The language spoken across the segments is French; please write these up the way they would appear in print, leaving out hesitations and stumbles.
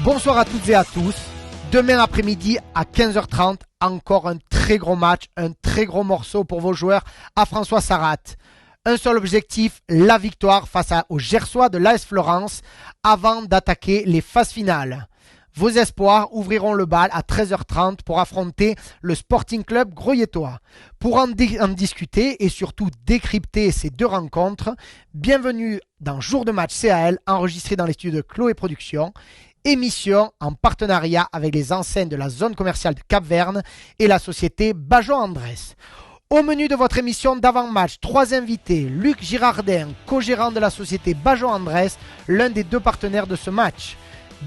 Bonsoir à toutes et à tous. Demain après-midi à 15h30, encore un très gros match, un très gros morceau pour vos joueurs à François Sarrat. Un seul objectif, la victoire face aux Gersois de l'AS Florence avant d'attaquer les phases finales. Vos espoirs ouvriront le bal à 13h30 pour affronter le Sporting Club Groyetois. Pour en discuter et surtout décrypter ces deux rencontres, bienvenue dans Jour de match CAL enregistré dans les studios de Chloé Productions. Émission en partenariat avec les enseignes de la zone commerciale de Cap-Verne et la société Bajon-Andrès. Au menu de votre émission d'avant-match, 3 invités, Luc Girardin, co-gérant de la société Bajon-Andrès, l'un des deux partenaires de ce match.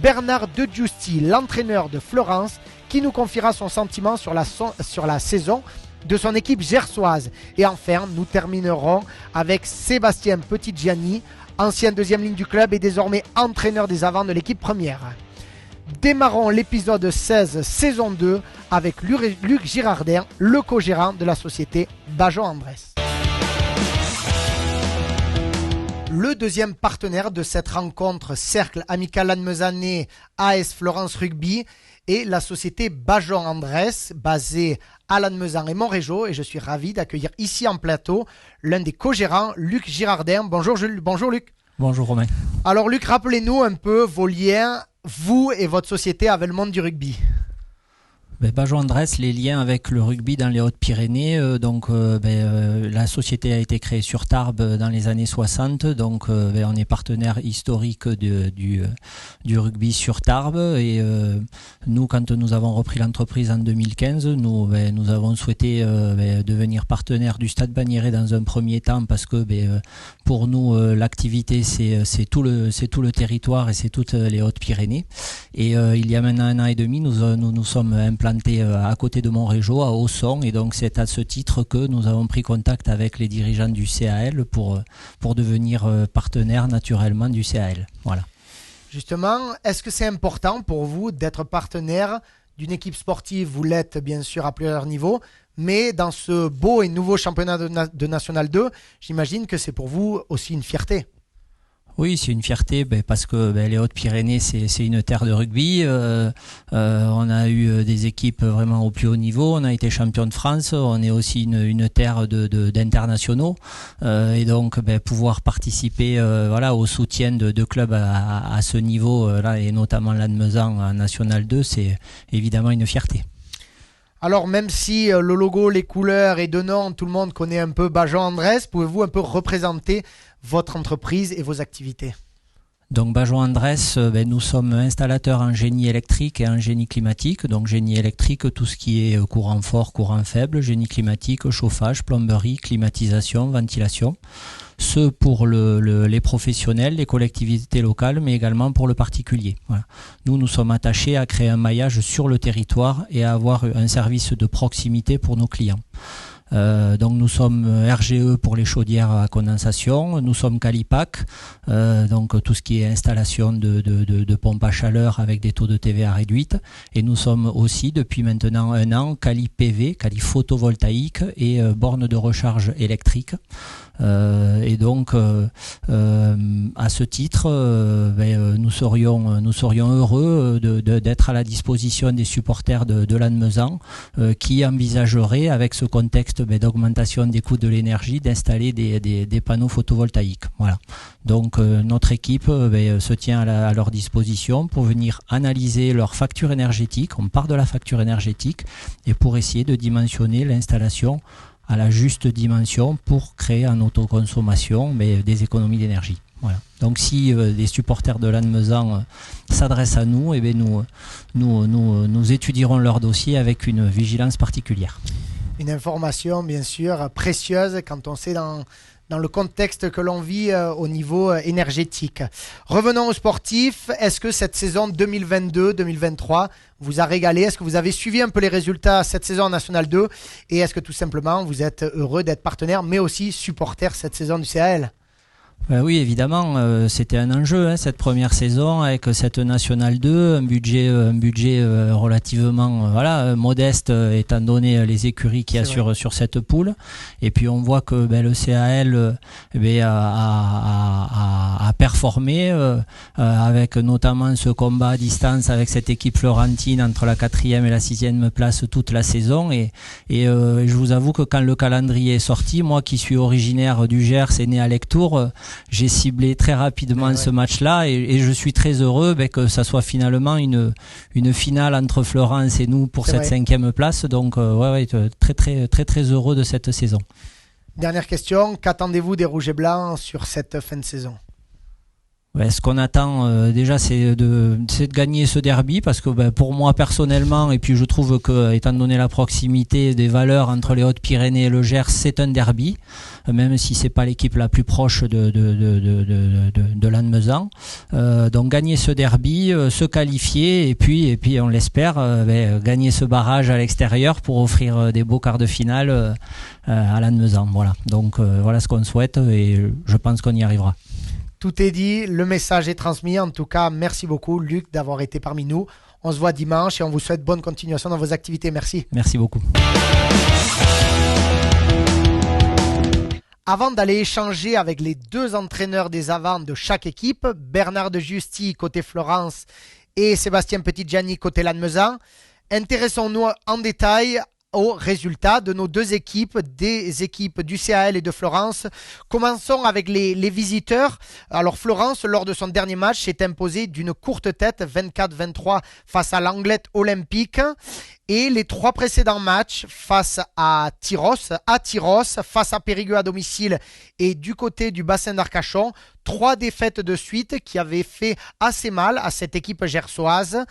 Bernard De Giusti, l'entraîneur de Florence, qui nous confiera son sentiment sur la saison de son équipe gersoise. Et enfin, nous terminerons avec Sébastien Petitgiani, ancien deuxième ligne du club et désormais entraîneur des avants de l'équipe première. Démarrons l'épisode 16, saison 2, avec Luc Girardin, le co-gérant de la société Bajon-Andrès. Le deuxième partenaire de cette rencontre, Cercle Amical Lannemezanais AS Florence Rugby, est la société Bajon-Andrès, basée à Lannemezan et Montrégeau. Et je suis ravi d'accueillir ici en plateau l'un des co-gérants, Luc Girardin. Bonjour Luc. Bonjour Romain. Alors Luc, rappelez-nous un peu vos liens, vous et votre société, avec le monde du rugby. Bajon-Andrès, les liens avec le rugby dans les Hautes-Pyrénées. La société a été créée sur Tarbes dans les années 60. Donc, on est partenaire historique du rugby sur Tarbes. Et nous, quand nous avons repris l'entreprise en 2015, nous avons souhaité devenir partenaire du Stade Bagnéret dans un premier temps parce que pour nous, l'activité, c'est tout le territoire et c'est toutes les Hautes-Pyrénées. Et il y a maintenant 1 an et demi, nous sommes implantés à côté de Montrégeau, à Ausson, et donc c'est à ce titre que nous avons pris contact avec les dirigeants du CAL pour devenir partenaire naturellement du CAL. Voilà. Justement, est-ce que c'est important pour vous d'être partenaire d'une équipe sportive? Vous l'êtes bien sûr à plusieurs niveaux, mais dans ce beau et nouveau championnat de National 2, j'imagine que c'est pour vous aussi une fierté. Oui, c'est une fierté parce que les Hautes-Pyrénées, c'est une terre de rugby. On a eu des équipes vraiment au plus haut niveau. On a été champion de France. On est aussi une terre d'internationaux. Et donc, pouvoir participer au soutien de clubs à ce niveau, là, et notamment Lannemezan en National 2, c'est évidemment une fierté. Alors, même si le logo, les couleurs et de nom, tout le monde connaît un peu Bajon-Andrès, pouvez-vous un peu représenter votre entreprise et vos activités? Donc Bajon-Andrès, nous sommes installateurs en génie électrique et en génie climatique. Donc génie électrique, tout ce qui est courant fort, courant faible, génie climatique, chauffage, plomberie, climatisation, ventilation. Ce pour les professionnels, les collectivités locales, mais également pour le particulier. Voilà. Nous sommes attachés à créer un maillage sur le territoire et à avoir un service de proximité pour nos clients. Donc nous sommes RGE pour les chaudières à condensation, nous sommes Calipac, donc tout ce qui est installation de pompes à chaleur avec des taux de TVA réduites, et nous sommes aussi depuis maintenant 1 an Cali PV, Cali photovoltaïque et bornes de recharge électrique. Et donc à ce titre nous serions heureux d'être à la disposition des supporters de Lannemezan qui envisageraient, avec ce contexte d'augmentation des coûts de l'énergie, d'installer des panneaux photovoltaïques. Voilà. Donc notre équipe se tient à leur disposition pour venir analyser leur facture énergétique. On part de la facture énergétique et pour essayer de dimensionner l'installation à la juste dimension pour créer en autoconsommation des économies d'énergie. Voilà. Donc si les supporters de Lannemezan s'adressent à nous, nous étudierons leur dossier avec une vigilance particulière. Une information bien sûr précieuse quand on sait dans le contexte que l'on vit au niveau énergétique. Revenons aux sportifs. Est-ce que cette saison 2022-2023 vous a régalé? Est-ce que vous avez suivi un peu les résultats cette saison en National 2? Et est-ce que tout simplement vous êtes heureux d'être partenaire mais aussi supporter cette saison du CAL? Oui, évidemment, c'était un enjeu cette première saison avec cette National 2, un budget relativement modeste étant donné les écuries qu'il y a sur cette poule. Et puis on voit que le CAL a performé avec notamment ce combat à distance avec cette équipe florentine entre la 4e et la 6e place toute la saison. Et je vous avoue que quand le calendrier est sorti, moi qui suis originaire du Gers et né à Lectoure, j'ai ciblé très rapidement ce match-là et je suis très heureux que ça soit finalement une finale entre Florence et nous pour cette 5e place. Donc très heureux de cette saison. Dernière question, qu'attendez-vous des Rouges et Blancs sur cette fin de saison? Ce qu'on attend déjà c'est de gagner ce derby parce que pour moi personnellement et puis je trouve que étant donné la proximité des valeurs entre les Hautes-Pyrénées et le Gers, c'est un derby même si c'est pas l'équipe la plus proche de Lannemezan. Donc gagner ce derby, se qualifier et puis on l'espère gagner ce barrage à l'extérieur pour offrir des beaux quarts de finale à Lannemezan. Voilà. Donc voilà ce qu'on souhaite et je pense qu'on y arrivera. Tout est dit, le message est transmis. En tout cas, merci beaucoup Luc d'avoir été parmi nous. On se voit dimanche et on vous souhaite bonne continuation dans vos activités. Merci. Merci beaucoup. Avant d'aller échanger avec les deux entraîneurs des avants de chaque équipe, Bernard de Justy côté Florence et Sébastien Petit-Gianni côté Lannemezan, intéressons-nous en détail aux résultats de nos deux équipes, des équipes du CAL et de Florence. Commençons avec les visiteurs. Alors Florence, lors de son dernier match, s'est imposée d'une courte tête, 24-23 face à l'Anglette Olympique. Et les trois précédents matchs face à Tyros, face à Périgueux à domicile et du côté du bassin d'Arcachon, 3 défaites de suite qui avaient fait assez mal à cette équipe gersoise.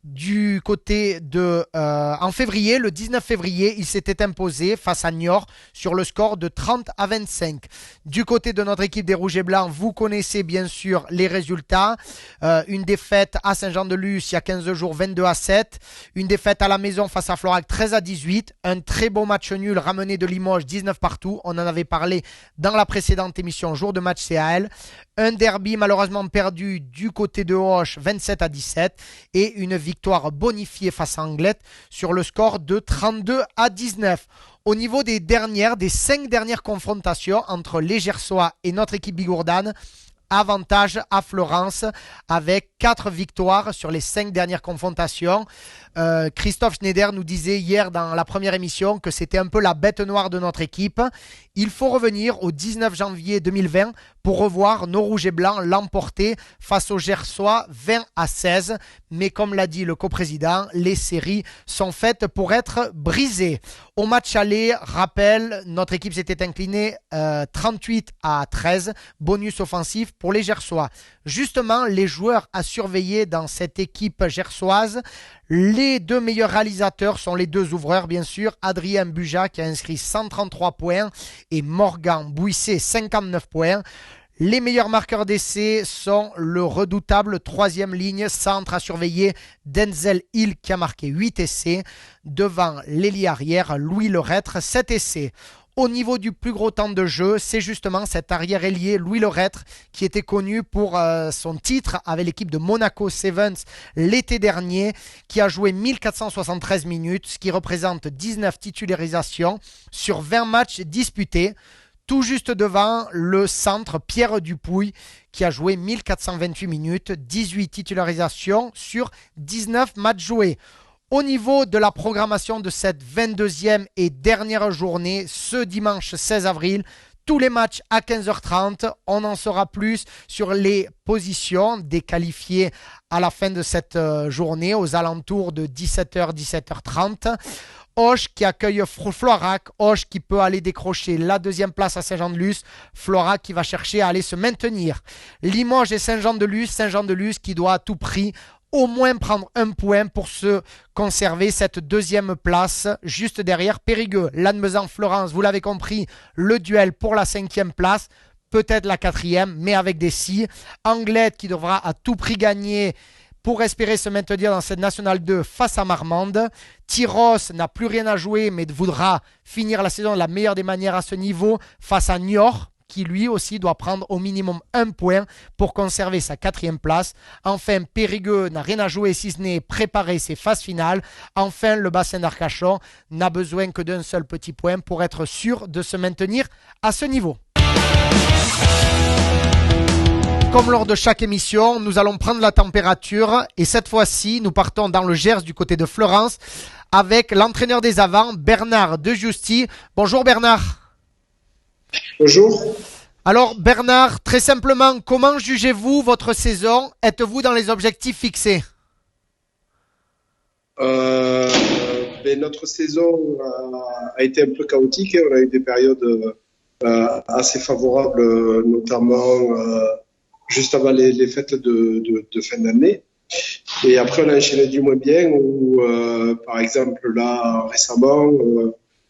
Du côté de en février, le 19 février, il s'était imposé face à Niort sur le score de 30-25. Du côté de notre équipe des Rouges et Blancs, vous connaissez bien sûr les résultats. Une défaite à Saint-Jean-de-Luz il y a 15 jours, 22-7. Une défaite à la maison face à Florac, 13-18. Un très beau match nul ramené de Limoges, 19 partout. On en avait parlé dans la précédente émission, jour de match CAL. Un derby malheureusement perdu du côté de Auch, 27-17. Et une victoire bonifiée face à Anglette sur le score de 32-19. Au niveau des 5 dernières confrontations entre les Gersois et notre équipe bigourdane, avantage à Florence avec 4 victoires sur les 5 dernières confrontations. Christophe Schneider nous disait hier dans la première émission que c'était un peu la bête noire de notre équipe. Il faut revenir au 19 janvier 2020 pour revoir nos Rouges et Blancs l'emporter face aux Gersois 20-16. Mais comme l'a dit le coprésident, les séries sont faites pour être brisées. Au match aller, rappel, notre équipe s'était inclinée 38-13, bonus offensif pour les Gersois. Justement, les joueurs à surveiller dans cette équipe gersoise, les 2 meilleurs réalisateurs sont les 2 ouvreurs, bien sûr. Adrien Buja qui a inscrit 133 points et Morgan Bouissé 59 points. Les meilleurs marqueurs d'essai sont le redoutable 3e ligne centre à surveiller Denzel Hill qui a marqué 8 essais. Devant l'ailier arrière, Louis Leretre, 7 essais. Au niveau du plus gros temps de jeu, c'est justement cet arrière-ailier Louis Leretre qui était connu pour son titre avec l'équipe de Monaco Sevens l'été dernier, qui a joué 1473 minutes, ce qui représente 19 titularisations sur 20 matchs disputés. Tout juste devant le centre Pierre Dupuy qui a joué 1428 minutes, 18 titularisations sur 19 matchs joués. Au niveau de la programmation de cette 22e et dernière journée, ce dimanche 16 avril, tous les matchs à 15h30. On en saura plus sur les positions des qualifiés à la fin de cette journée, aux alentours de 17h, 17h30. Auch qui accueille Florac, Auch qui peut aller décrocher la 2e place à Saint-Jean-de-Luz, Florac qui va chercher à aller se maintenir. Limoges et Saint-Jean-de-Luz qui doit à tout prix au moins prendre un point pour se conserver cette deuxième place juste derrière Périgueux. Lannemezan-Fleurance, vous l'avez compris, le duel pour la 5e place, peut-être la 4e, mais avec des si. Anglet qui devra à tout prix gagner pour espérer se maintenir dans cette Nationale 2 face à Marmande. Tyros n'a plus rien à jouer, mais voudra finir la saison de la meilleure des manières à ce niveau face à Niort, qui lui aussi doit prendre au minimum un point pour conserver sa 4e place. Enfin, Périgueux n'a rien à jouer si ce n'est préparer ses phases finales. Enfin, le bassin d'Arcachon n'a besoin que d'un seul petit point pour être sûr de se maintenir à ce niveau. Comme lors de chaque émission, nous allons prendre la température et cette fois-ci, nous partons dans le Gers du côté de Fleurance avec l'entraîneur des avants, Bernard De Giusti. Bonjour Bernard. Bonjour. Alors Bernard, très simplement, comment jugez-vous votre saison? Êtes-vous dans les objectifs fixés? Notre saison a été un peu chaotique. On a eu des périodes assez favorables, notamment juste avant les fêtes de fin d'année. Et après, on a enchaîné du moins bien où, par exemple, là, récemment,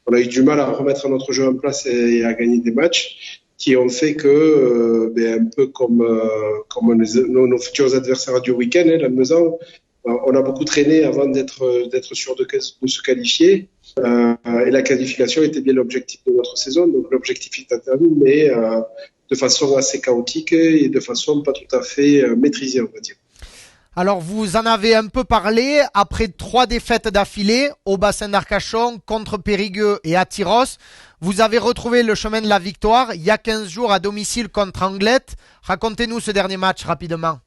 on a eu du mal à remettre notre jeu en place et à gagner des matchs qui ont fait que, un peu comme nos futurs adversaires du week-end, Lannemezan, on a beaucoup traîné avant d'être sûr de se qualifier. Et la qualification était bien l'objectif de notre saison. Donc, l'objectif est atteint, mais de façon assez chaotique et de façon pas tout à fait maîtrisée, on va dire. Alors, vous en avez un peu parlé. Après 3 défaites d'affilée au bassin d'Arcachon contre Périgueux et à Tyros, vous avez retrouvé le chemin de la victoire il y a 15 jours à domicile contre Anglet. Racontez-nous ce dernier match rapidement.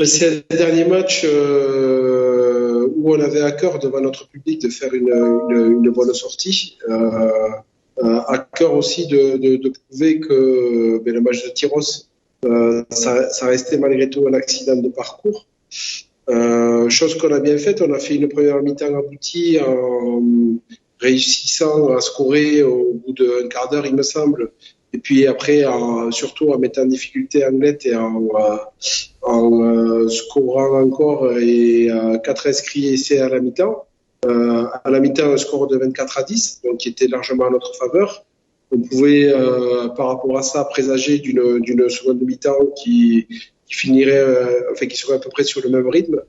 C'est le dernier match où on avait à cœur devant notre public de faire une bonne sortie. À cœur aussi de prouver que le match de Tyros, ça restait malgré tout un accident de parcours. Chose qu'on a bien faite, on a fait une première mi-temps aboutie en réussissant à scorer au bout d'un quart d'heure, il me semble. Et puis après, surtout en mettant en difficulté Anglet et en scorant encore et 4 inscrits essais à la mi-temps. À la mi-temps, un score de 24-10, donc qui était largement à notre faveur. On pouvait, par rapport à ça, présager d'une seconde mi-temps qui finirait, qui serait à peu près sur le même rythme.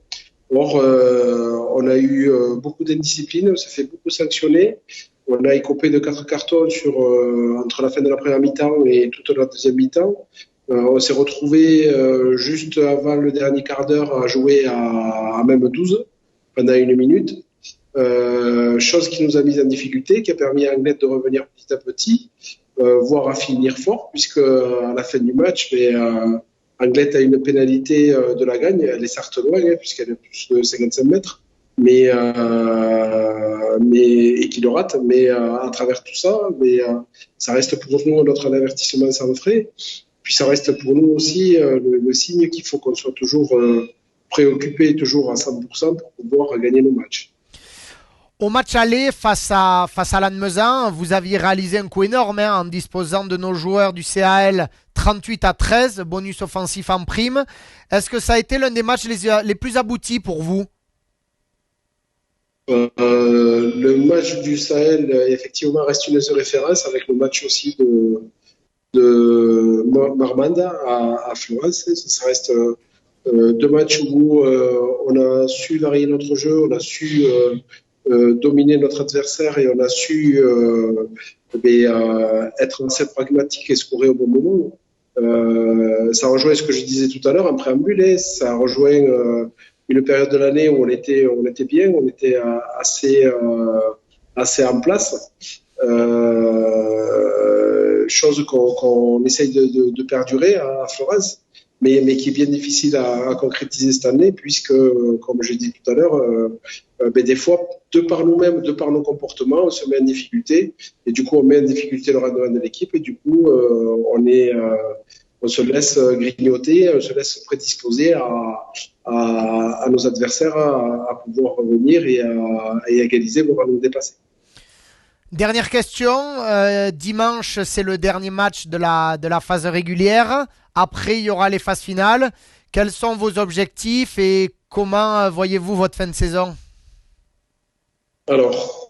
Or, on a eu beaucoup d'indiscipline, on s'est fait beaucoup sanctionner. On a écopé de 4 cartons entre la fin de la première mi-temps et toute la deuxième mi-temps. On s'est retrouvé juste avant le dernier quart d'heure à jouer à même 12 pendant 1 minute. Chose qui nous a mis en difficulté, qui a permis à Anglet de revenir petit à petit, voire à finir fort, puisque à la fin du match, Anglet a une pénalité de la gagne. Elle est certes loin, puisqu'elle est plus de 55 mètres, et qui le rate. Mais à travers tout ça, ça reste pour nous notre avertissement sans frais. Puis ça reste pour nous aussi le signe qu'il faut qu'on soit toujours préoccupé, toujours à 100% pour pouvoir gagner nos matchs. Au match aller face à Lannemezan, vous aviez réalisé un coup énorme en disposant de nos joueurs du CAL 38-13, bonus offensif en prime. Est-ce que ça a été l'un des matchs les plus aboutis pour vous? Le match du Sahel, effectivement, reste une référence avec le match aussi de Marmande à Florence. Ça reste 2 matchs où on a su varier notre jeu, on a su dominer notre adversaire et on a su être assez pragmatique et scorer au bon moment. Ça rejoint ce que je disais tout à l'heure en préambule, ça rejoint une période de l'année où on était bien, on était assez en place. Chose qu'on essaye de perdurer à Florence, mais qui est bien difficile à concrétiser cette année, puisque, comme j'ai dit tout à l'heure, des fois, de par nous-mêmes, de par nos comportements, on se met en difficulté, et du coup, on met en difficulté le rendement de l'équipe, et du coup, on se laisse grignoter, on se laisse prédisposer à nos adversaires à pouvoir revenir et à égaliser, voire à nous dépasser. Dernière question, dimanche c'est le dernier match de la phase régulière, après il y aura les phases finales. Quels sont vos objectifs et comment voyez-vous votre fin de saison? Alors,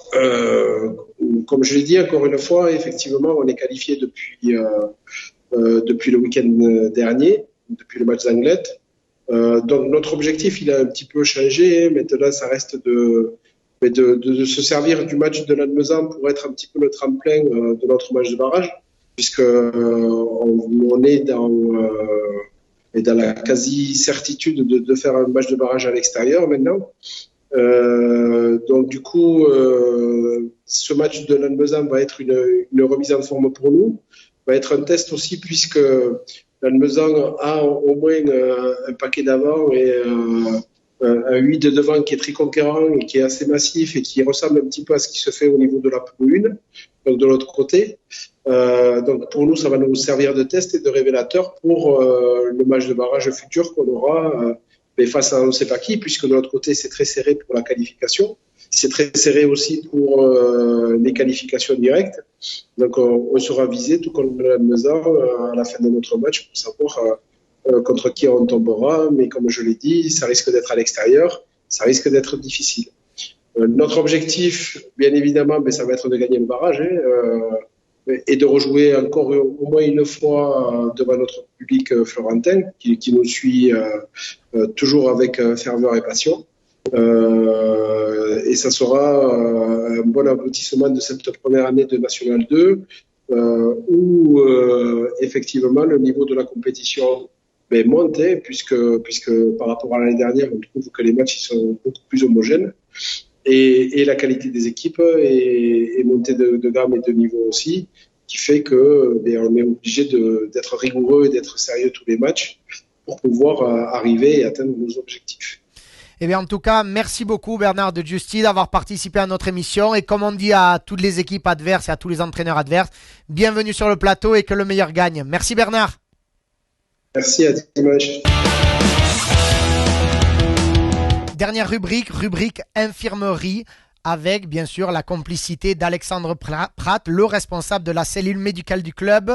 comme je l'ai dit encore une fois, effectivement, on est qualifié depuis le week-end dernier, depuis le match d'Anglet. Donc notre objectif, il a un petit peu changé. Maintenant, ça reste de se servir du match de Lannemezan pour être un petit peu le tremplin de notre match de barrage, puisque on est dans la quasi-certitude de faire un match de barrage à l'extérieur maintenant. Donc du coup, ce match de Lannemezan va être une remise en forme pour nous, va être un test aussi puisque Lannemezan a au moins un paquet d'avant et un 8 de devant qui est très conquérant et qui est assez massif et qui ressemble un petit peu à ce qui se fait au niveau de la poule 1, donc de l'autre côté. Donc pour nous, ça va nous servir de test et de révélateur pour le match de barrage futur qu'on aura mais face à on ne sait pas qui, puisque de l'autre côté, c'est très serré pour la qualification. C'est très serré aussi pour les qualifications directes. Donc on sera visé, tout comme la Lannemezan, à la fin de notre match pour savoir contre qui on tombera. Mais comme je l'ai dit, ça risque d'être à l'extérieur, ça risque d'être difficile. Notre objectif, bien évidemment, ça va être de gagner le barrage et de rejouer encore au moins une fois devant notre public florentin qui nous suit toujours avec ferveur et passion. Et ça sera un bon aboutissement de cette première année de National 2 où effectivement le niveau de la compétition monte puisque par rapport à l'année dernière on trouve que les matchs sont beaucoup plus homogènes et la qualité des équipes est montée de gamme et de niveau aussi, qui fait que on est obligé d'être rigoureux et d'être sérieux tous les matchs pour pouvoir arriver et atteindre nos objectifs. Eh bien, en tout cas, merci beaucoup Bernard de Giusti d'avoir participé à notre émission. Et comme on dit à toutes les équipes adverses et à tous les entraîneurs adverses, bienvenue sur le plateau et que le meilleur gagne. Merci Bernard. Merci, à dimanche. Dernière rubrique infirmerie, avec bien sûr la complicité d'Alexandre Pratt, le responsable de la cellule médicale du club.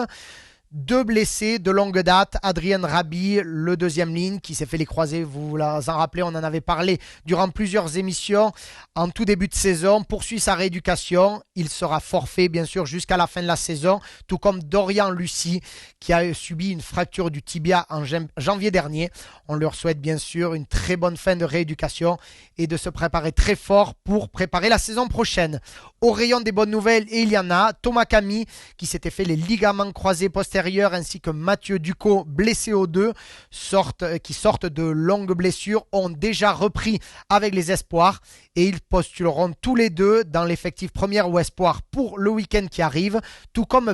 2 blessés de longue date, Adrien Rabi, le deuxième ligne qui s'est fait les croisés, vous vous en rappelez, on en avait parlé durant plusieurs émissions en tout début de saison, poursuit sa rééducation, il sera forfait bien sûr jusqu'à la fin de la saison, tout comme Dorian Lucie qui a subi une fracture du tibia en janvier dernier. On leur souhaite bien sûr une très bonne fin de rééducation et de se préparer très fort pour préparer la saison prochaine. Au rayon des bonnes nouvelles, et il y en a, Thomas Camille qui s'était fait les ligaments croisés postérieurs ainsi que Mathieu Ducot blessé aux deux qui sortent de longues blessures ont déjà repris avec les espoirs et ils postuleront tous les deux dans l'effectif première ou espoir pour le week-end qui arrive, tout comme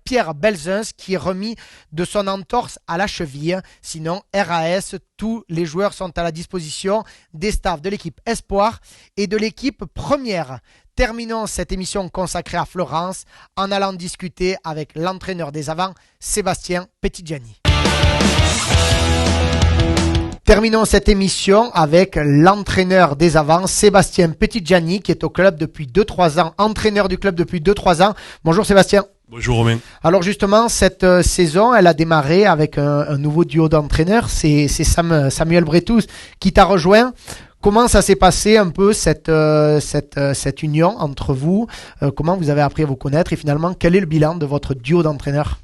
Pierre Belzens qui est remis de son entorse à la cheville. Sinon, RAS, tous les joueurs sont à la disposition des staffs de l'équipe espoir et de l'équipe première. Terminons cette émission consacrée à Florence en allant discuter avec l'entraîneur des avants, Sébastien Petitgiani. Terminons cette émission avec l'entraîneur des avants, Sébastien Petitgiani, qui est au club depuis 2-3 ans, entraîneur du club depuis 2-3 ans. Bonjour Sébastien. Bonjour Romain. Alors justement, cette saison, elle a démarré avec un nouveau duo d'entraîneurs. C'est Samuel Bretous qui t'a rejoint. Comment ça s'est passé un peu cette union entre vous? Comment vous avez appris à vous connaître et finalement, quel est le bilan de votre duo d'entraîneurs?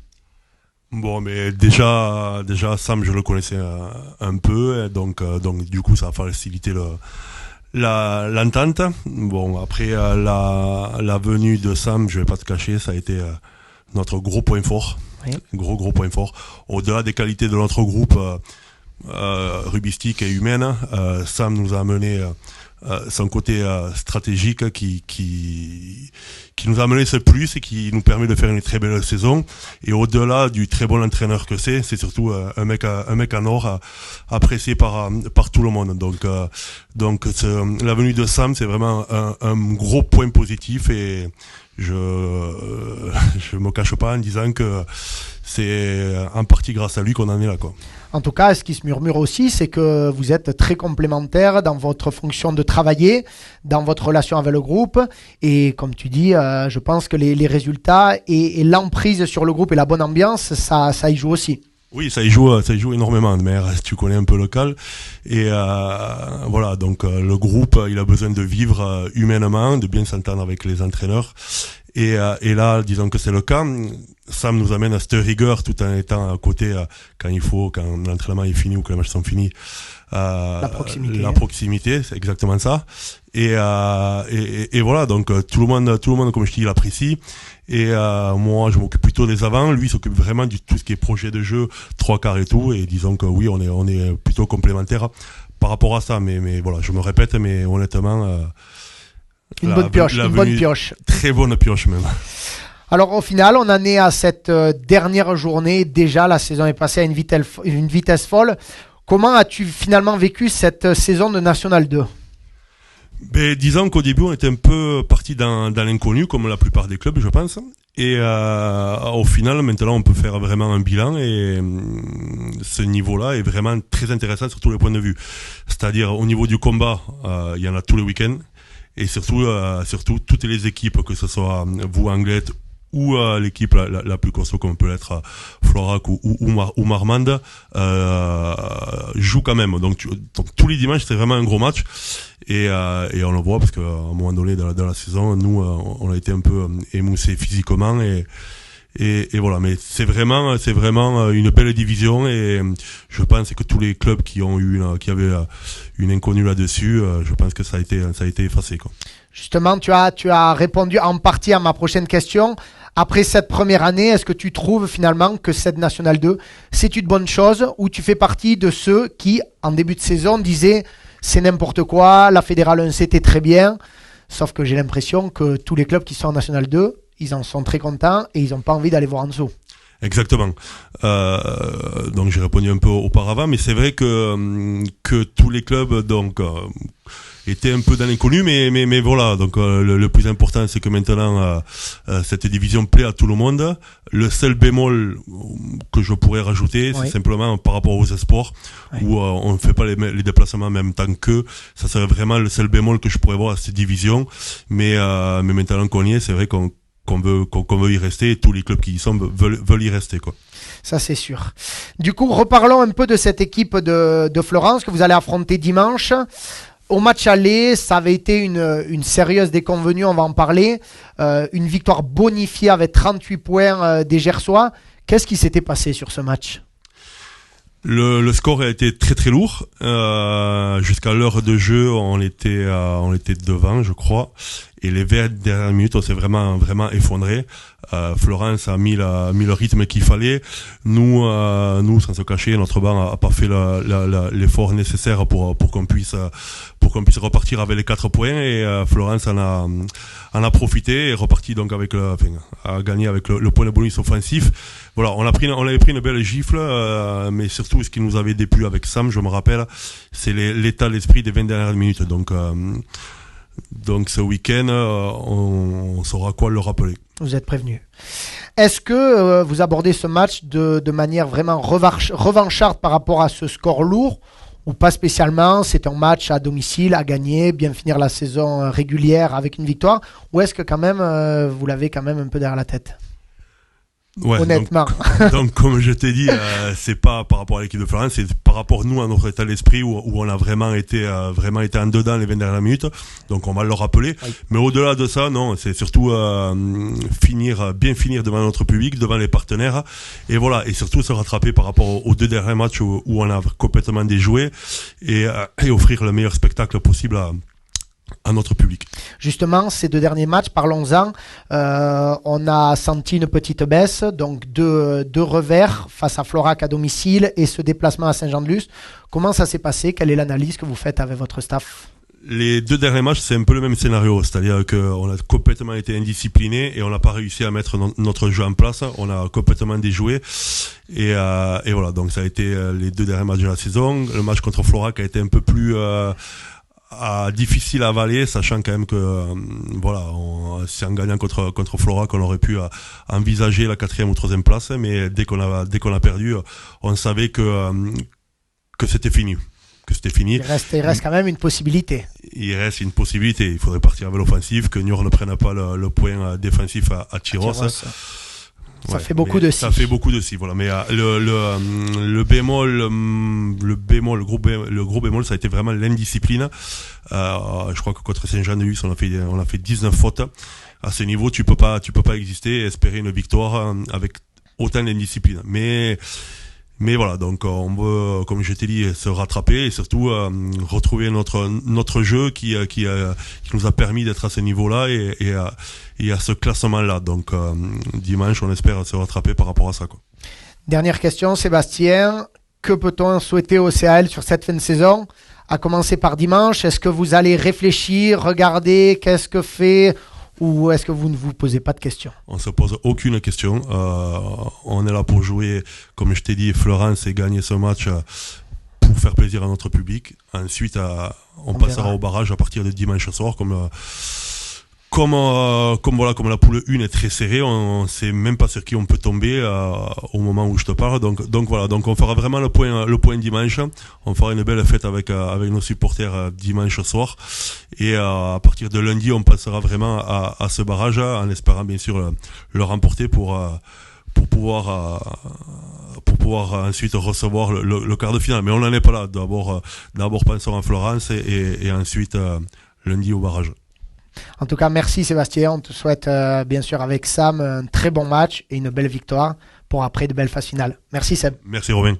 Bon, mais déjà Sam, je le connaissais un peu, donc du coup, ça a facilité l'entente. Bon, après la venue de Sam, je vais pas te cacher, ça a été notre gros point fort, oui. Gros point fort. Au-delà des qualités de notre groupe rugbyistique et humaine, Sam nous a amené son côté stratégique qui nous a amené ce plus et qui nous permet de faire une très belle saison. Et au-delà du très bon entraîneur que c'est surtout un mec en or apprécié par tout le monde. Donc la venue de Sam, c'est vraiment un gros point positif et je me cache pas en disant que c'est en partie grâce à lui qu'on en est là, quoi. En tout cas, ce qui se murmure aussi, c'est que vous êtes très complémentaires dans votre fonction de travailler, dans votre relation avec le groupe. Et comme tu dis, je pense que les résultats et l'emprise sur le groupe et la bonne ambiance, ça y joue aussi. Oui, ça y joue énormément. Mais tu connais un peu le local. Et voilà, donc le groupe, il a besoin de vivre humainement, de bien s'entendre avec les entraîneurs. Et là, disons que c'est le cas. Sam nous amène à cette rigueur tout en étant à côté quand l'entraînement est fini ou que les matchs sont finis. La proximité, c'est exactement ça. Et voilà, donc tout le monde, comme je dis, l'apprécie. Et moi, je m'occupe plutôt des avants. Lui, il s'occupe vraiment de tout ce qui est projet de jeu, 3/4 et tout. Et disons que oui, on est plutôt complémentaires par rapport à ça. Mais voilà, je me répète, mais honnêtement, une bonne pioche. Très bonne pioche même. Alors au final, on en est à cette dernière journée. Déjà, la saison est passée à une vitesse folle. Comment as-tu finalement vécu cette saison de National 2 ? Disons qu'au début, on était un peu parti dans l'inconnu, comme la plupart des clubs, je pense. Et au final, maintenant, on peut faire vraiment un bilan. Et ce niveau-là est vraiment très intéressant sur tous les points de vue. C'est-à-dire, au niveau du combat, il y en a tous les week-ends. Et surtout, toutes les équipes, que ce soit vous, Anglette, ou l'équipe la plus costaud comme peut l'être Florac ou Marmande, joue quand même. Donc tous les dimanches, c'est vraiment un gros match. Et on le voit parce qu'à un moment donné dans la saison, nous, on a été un peu émoussés physiquement et voilà. Mais c'est vraiment une belle division et je pense que tous les clubs qui avaient une inconnue là-dessus, je pense que ça a été effacé, quoi. Justement, tu as répondu en partie à ma prochaine question. Après cette première année, est-ce que tu trouves finalement que cette National 2, c'est une bonne chose ou tu fais partie de ceux qui, en début de saison, disaient c'est n'importe quoi, la Fédérale 1 c'était très bien, sauf que j'ai l'impression que tous les clubs qui sont en National 2, ils en sont très contents et ils n'ont pas envie d'aller voir en dessous. Exactement. Donc j'ai répondu un peu auparavant, mais c'est vrai que tous les clubs étaient un peu dans l'inconnu, mais voilà. Donc le plus important, c'est que maintenant cette division plaît à tout le monde. Le seul bémol que je pourrais rajouter, c'est simplement par rapport aux sports où on ne fait pas les déplacements en même temps qu'eux. Ça serait vraiment le seul bémol que je pourrais voir à cette division. Mais maintenant qu'on y est, c'est vrai qu'on veut y rester et tous les clubs qui y sont veulent y rester, quoi. Ça, c'est sûr. Du coup, reparlons un peu de cette équipe de Florence que vous allez affronter dimanche. Au match aller, ça avait été une sérieuse déconvenue, on va en parler. Une victoire bonifiée avec 38 points des Gersois. Qu'est-ce qui s'était passé sur ce match ? Le score a été très très lourd. Jusqu'à l'heure de jeu, on était devant, je crois. Et les 20 dernières minutes, on s'est vraiment effondré. Florence a mis le rythme qu'il fallait. Nous, sans se cacher, notre banc a pas fait l'effort nécessaire pour qu'on puisse repartir avec les 4 points. Et Florence en a profité et reparti donc a gagné avec le point de bonus offensif. Voilà, on avait pris une belle gifle, mais surtout ce qui nous avait déplu avec Sam, je me rappelle, c'est l'état d'esprit des 20 dernières minutes. Donc ce week-end, on saura quoi le rappeler. Vous êtes prévenus. Est-ce que vous abordez ce match de manière vraiment revancharde par rapport à ce score lourd ou pas spécialement? C'est un match à domicile, à gagner, bien finir la saison régulière avec une victoire, ou est-ce que quand même vous l'avez quand même un peu derrière la tête? Ouais, honnêtement. Donc comme je t'ai dit, c'est pas par rapport à l'équipe de Florence, c'est par rapport nous à notre état d'esprit où on a vraiment été en dedans les 20 dernières minutes. Donc on va le rappeler. Oui. Mais au-delà de ça, non, c'est surtout bien finir devant notre public, devant les partenaires, et voilà, et surtout se rattraper par rapport aux 2 derniers matchs où on a complètement déjoué et offrir le meilleur spectacle possible à notre public. Justement, ces 2 derniers matchs, parlons-en. On a senti une petite baisse, donc deux revers face à Florac à domicile et ce déplacement à Saint-Jean-de-Luz. Comment ça s'est passé? Quelle est l'analyse que vous faites avec votre staff? Les 2 derniers matchs, c'est un peu le même scénario, c'est-à-dire qu'on a complètement été indiscipliné et on n'a pas réussi à mettre notre jeu en place. On a complètement déjoué et voilà. Donc ça a été les 2 derniers matchs de la saison. Le match contre Florac a été un peu plus difficile à avaler, sachant quand même que c'est en gagnant contre Florac qu'on aurait pu envisager la 4e ou 3e place, mais dès qu'on a perdu, on savait que c'était fini. Il reste quand même une possibilité. Il reste une possibilité. Il faudrait partir avec l'offensive, que Niort ne prenne pas le point défensif à Tyros. Ça fait beaucoup de si. Ça fait beaucoup de si, voilà. Mais le gros bémol, ça a été vraiment l'indiscipline. Je crois que contre Saint-Jean-de-Luz, on a fait 19 fautes. À ce niveau, tu peux pas exister et espérer une victoire avec autant d'indiscipline. Mais voilà, donc on veut, comme je t'ai dit, se rattraper et surtout retrouver notre jeu qui nous a permis d'être à ce niveau-là et à ce classement-là. Donc dimanche, on espère se rattraper par rapport à ça, quoi. Dernière question, Sébastien. Que peut-on souhaiter au CAL sur cette fin de saison? À commencer par dimanche, est-ce que vous allez réfléchir, regarder qu'est-ce que fait, ou est-ce que vous ne vous posez pas de questions? On se pose aucune question. On est là pour jouer, comme je t'ai dit, Florence, et gagner ce match pour faire plaisir à notre public. Ensuite, on passera verra au barrage à partir de dimanche soir. Comme la poule 1 est très serrée, on sait même pas sur qui on peut tomber au moment où je te parle. Donc voilà, donc on fera vraiment le point dimanche. On fera une belle fête avec nos supporters dimanche soir. Et à partir de lundi, on passera vraiment à ce barrage en espérant bien sûr le remporter pour pouvoir ensuite recevoir le quart de finale. Mais on n'en est pas là. D'abord pensons en Florence et ensuite lundi au barrage. En tout cas, merci Sébastien. On te souhaite bien sûr avec Sam un très bon match et une belle victoire pour après de belles phases finales. Merci Seb. Merci Robin.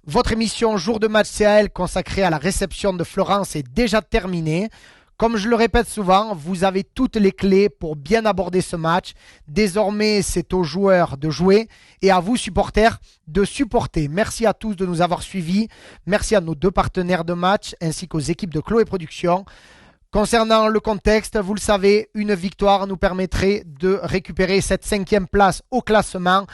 Votre émission Jour de match CAL consacrée à la réception de Florence est déjà terminée. Comme je le répète souvent, vous avez toutes les clés pour bien aborder ce match. Désormais, c'est aux joueurs de jouer et à vous, supporters, de supporter. Merci à tous de nous avoir suivis. Merci à nos deux partenaires de match ainsi qu'aux équipes de Chloé Productions. Concernant le contexte, vous le savez, une victoire nous permettrait de récupérer cette 5e place au classement,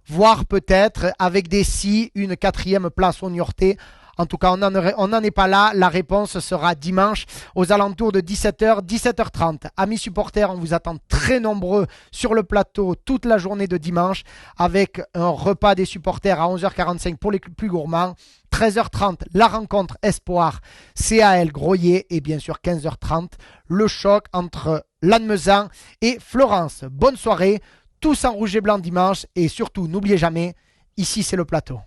voire peut-être avec des si, une 4e place au Niortais. En tout cas, on n'en est pas là. La réponse sera dimanche aux alentours de 17h, 17h30. Amis supporters, on vous attend très nombreux sur le plateau toute la journée de dimanche avec un repas des supporters à 11h45 pour les plus gourmands. 13h30, la rencontre Espoir CAL Groyer et bien sûr 15h30, le choc entre Lannemezan et Florence. Bonne soirée, tous en rouge et blanc dimanche et surtout, n'oubliez jamais, ici c'est le plateau.